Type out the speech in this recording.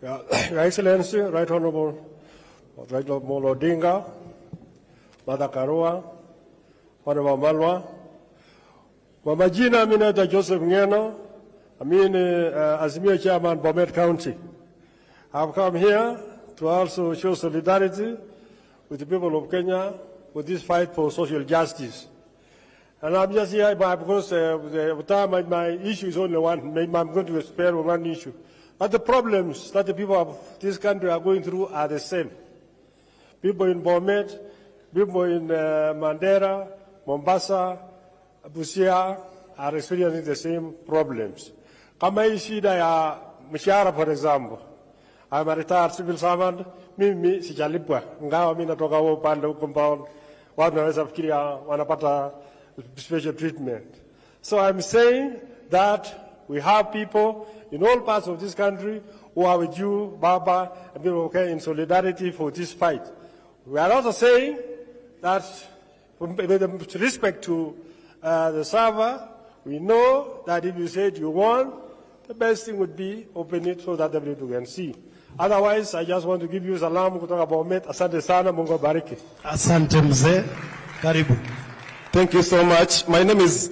Your Excellency, Right Honorable Molo Odinga, Mother Karua, Honorable Malwa. Kwa majina mimi naitwa Joseph Ngeno, Azimio Chairman, Bomet County. I've come here to also show solidarity with the people of Kenya with this fight for social justice. And I'm just here because my issue is only one. Maybe I'm going to spare one issue. But the problems that the people of this country are going through are the same. People in Bomet, people in Mandera, Mombasa, Busia are experiencing the same problems. Kama hii shida ya mshahara, for example, I'm a retired civil servant, mimi sijalipwa, ingawa mimi natoka huko upande huko ambao watu wanaweza fikiria wanapata special treatment. So I'm saying that we have people in all parts of this country who are with you, Baba, and people in solidarity for this fight. We are also saying that with respect to the server, we know that if you said you want, the best thing would be open it so that everybody can see. Otherwise, I just want to give you salamu kutoka Bomet. Asante sana, Mungu bariki. Asante mzee. Karibu. Thank you so much. My name is